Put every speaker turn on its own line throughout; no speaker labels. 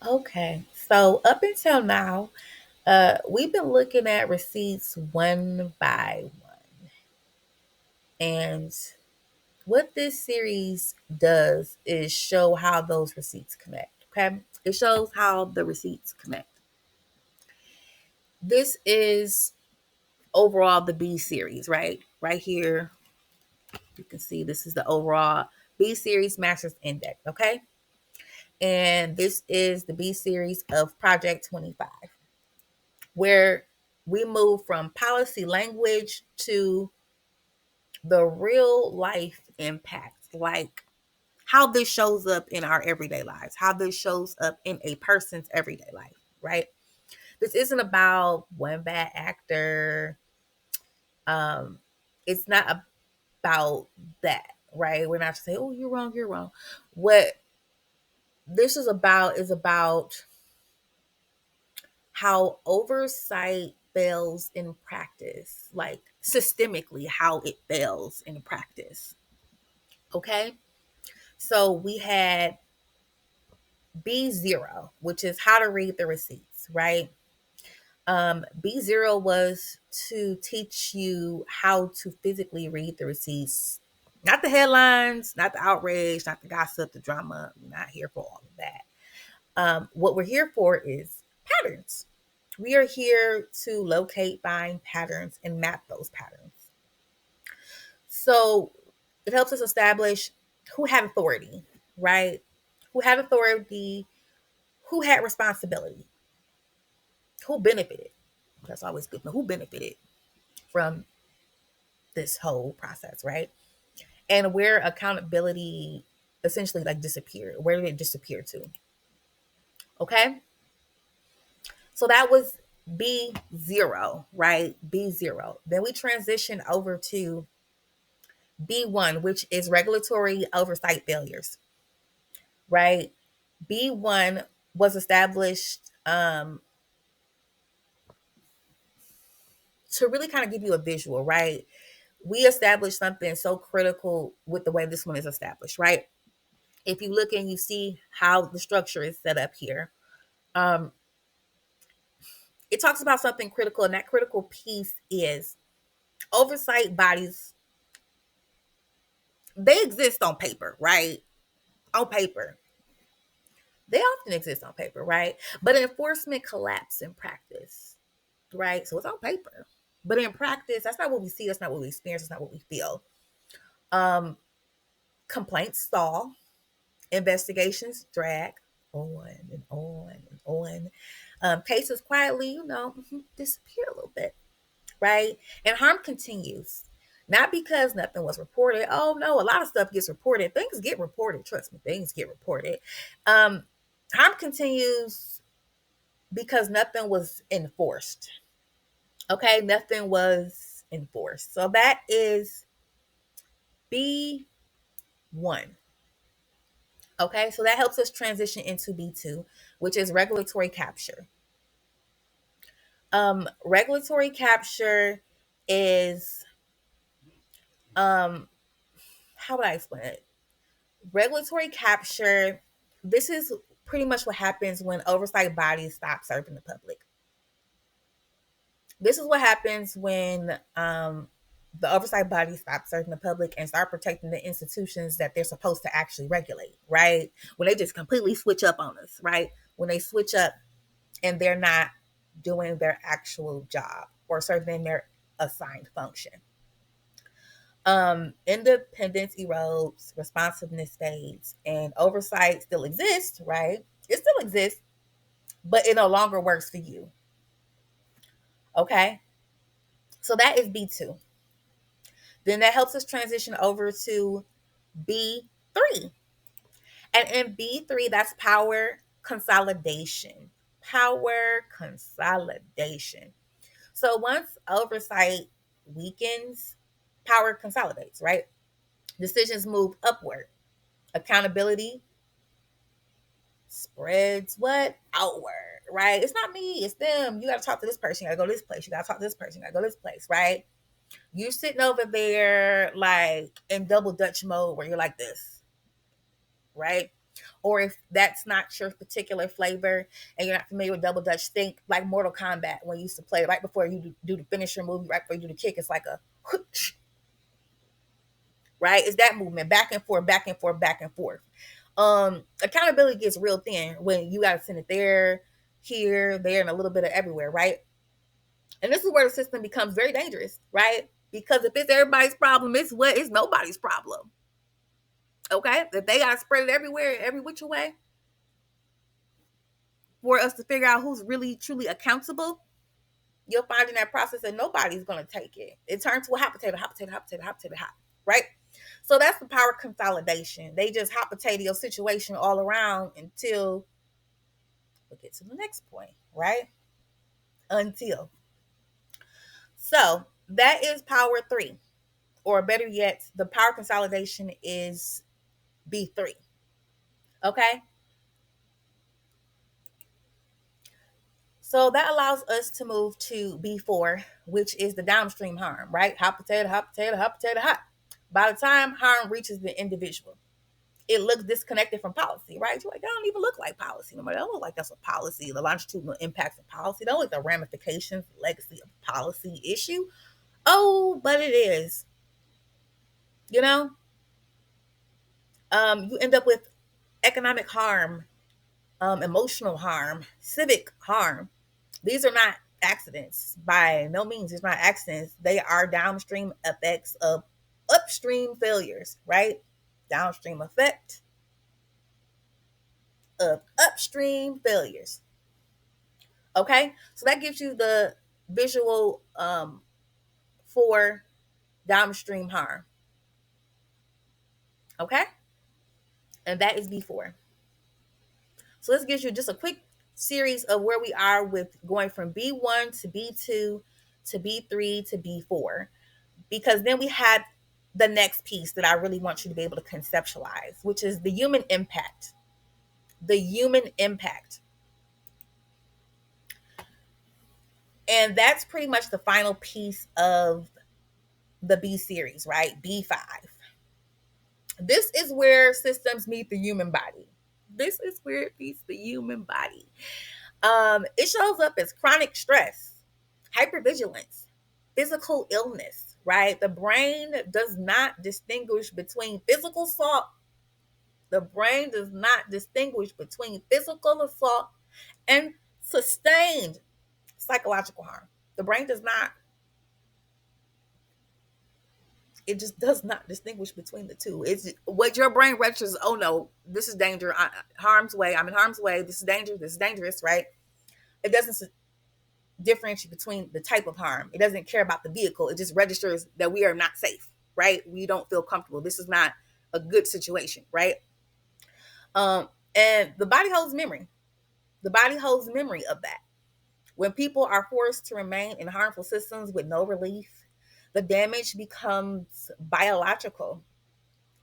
Okay, so up until now, we've been looking at receipts one by one. And what this series does is show how those receipts connect. Okay, it shows how the receipts connect. This is overall the B series, right? Right here, you can see this is the overall B series Masters Index. Okay, and this is the B series of Project 25, where we move from policy language to the real life impact, like how this shows up in our everyday lives, how this shows up in a person's everyday life, right? This isn't about one bad actor. Um, it's not about that, right? We're not to say, oh, you're wrong, you're wrong. What this is about how oversight fails in practice, like systemically, how it fails in practice. Okay. So we had B0, which is how to read the receipts, right? B0 was to teach you how to physically read the receipts, not the headlines, not the outrage, not the gossip, the drama. We're not here for all of that. What we're here for is patterns. We are here to locate, find patterns, and map those patterns. So it helps us establish who had authority, right? Who had authority, who had responsibility, who benefited. That's always good. Who benefited from this whole process, right? And where accountability essentially like disappeared. Where did it disappear to? Okay. So that was B0, right? B0. Then we transition over to B1, which is regulatory oversight failures, right? B1 was established to really kind of give you a visual, right? We established something so critical with the way this one is established, right? If you look and you see how the structure is set up here, um, it talks about something critical, and that critical piece is oversight bodies. They exist on paper, right? On paper. They often exist on paper, right? But enforcement collapse in practice, right? So it's on paper. But in practice, that's not what we see, that's not what we experience, that's not what we feel. Um, Complaints stall, investigations drag on and on and on. Cases quietly, disappear a little bit, right? And harm continues. Not because nothing was reported. Oh no, a lot of stuff gets reported. Things get reported. Trust me, things get reported. Um, Harm continues because nothing was enforced. Okay, nothing was enforced. So that is B1. Okay, so that helps us transition into B2, which is regulatory capture. Regulatory capture is how would I explain it? Regulatory capture, this is pretty much what happens when oversight bodies stop serving the public. This is what happens when the oversight bodies stop serving the public and start protecting the institutions that they're supposed to actually regulate, right? When they just completely switch up on us, right? When they switch up and they're not doing their actual job or serving their assigned function. Independence erodes, responsiveness fades, and oversight still exists, right? It still exists, but it no longer works for you. Okay. So that is B2. Then that helps us transition over to B3. And in B3, that's power consolidation. Power consolidation. So once oversight weakens, power consolidates, right? Decisions move upward. Accountability spreads what? Outward, right? It's not me, it's them. You got to talk to this person. You got to go to this place. You got to talk to this person. You got to go to this place, right? You sitting over there like in double Dutch mode where you're like this, right? Or if that's not your particular flavor and you're not familiar with double dutch, think like Mortal Kombat when you used to play right before you do the finisher move, right before you do the kick. It's like a whoosh, right? It's that movement back and forth, back and forth, back and forth. Accountability gets real thin when you got to send it there, here, there, and a little bit of everywhere, right? And this is where the system becomes very dangerous, right? Because if it's everybody's problem, it's nobody's problem. Okay? If they gotta spread it everywhere, every which way, for us to figure out who's really truly accountable, you'll find in that process that nobody's gonna take it. It turns to a hot potato, hot potato, hot potato, hot potato, hot, right? So that's the power consolidation. They just hot potato your situation all around until we get to the next point, right? Until. So that is power three. Or better yet, the power consolidation is B3. Okay? So that allows us to move to B4, which is the downstream harm, right? Hot potato, hot potato, hot potato, hot. By the time harm reaches the individual, it looks disconnected from policy, right? You're like, that don't even look like policy. No matter, that don't look like that's a policy, the longitudinal impacts of policy. That don't look like the ramifications, the legacy of policy issue. Oh, but it is. You know, you end up with economic harm, emotional harm, civic harm. These are not accidents. By no means, it's not accidents. They are downstream effects of upstream failures, right? Downstream effect of upstream failures. Okay, so that gives you the visual for downstream harm. Okay, and that is B4. So this gives you just a quick series of where we are with going from B1 to B2 to B3 to B4. Because then we had the next piece that I really want you to be able to conceptualize, which is the human impact. The human impact. And that's pretty much the final piece of the B series, right? B5. This is where systems meet the human body. This is where it meets the human body. It shows up as chronic stress, hypervigilance, physical illness, right? The brain does not distinguish between physical assault. The brain does not distinguish between physical assault and sustained psychological harm. The brain does not. It just does not distinguish between the two. It's what your brain registers. Oh no, this is danger. Harm's way. I'm in harm's way. This is danger. This is dangerous. Right? It doesn't differentiate between the type of harm. It doesn't care about the vehicle. It just registers that we are not safe. Right? We don't feel comfortable. This is not a good situation. Right? And the body holds memory. The body holds memory of that. When people are forced to remain in harmful systems with no relief, the damage becomes biological,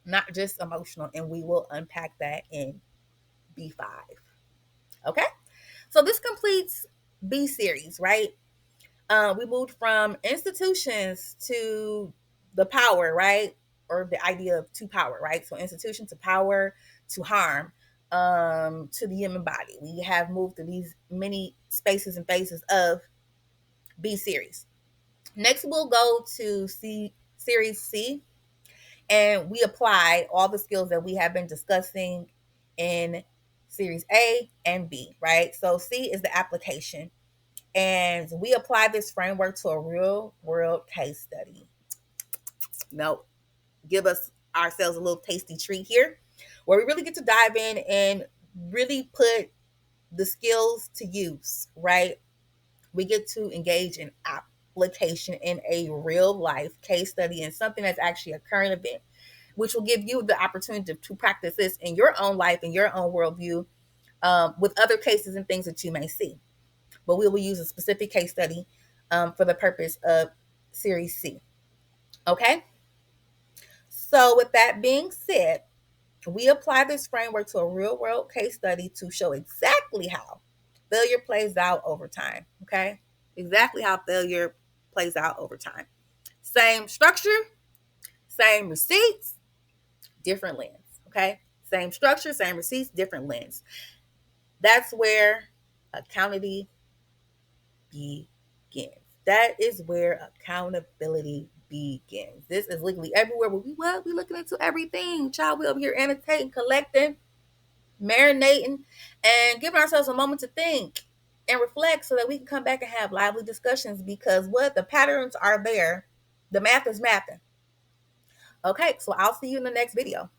not just emotional. And we will unpack that in B5. Okay? So this completes B series, right? We moved from institutions to the power, right? Or the idea of to power, right? So institution to power to harm, to the human body. We have moved through these many spaces and phases of B series. Next, we'll go to series C, and we apply all the skills that we have been discussing in series A and B, right? So C is the application, and we apply this framework to a real world case study. No, give us ourselves a little tasty treat here, where we really get to dive in and really put the skills to use, right? We get to engage in application in a real life case study and something that's actually a current event, which will give you the opportunity to practice this in your own life, in your own worldview, with other cases and things that you may see. But we will use a specific case study for the purpose of Series C. Okay? So with that being said, we apply this framework to a real world case study to show exactly how failure plays out over time. Okay? Exactly how failure plays out over time. Same structure, same receipts, different lens. Okay? Same structure, same receipts, different lens. That's where accountability begins. That is where accountability begins. This is legally everywhere. But we looking into everything. Child, we over here annotating, collecting, marinating, and giving ourselves a moment to think and reflect so that we can come back and have lively discussions, because what the patterns are there. The math is mathing. Okay, so I'll see you in the next video.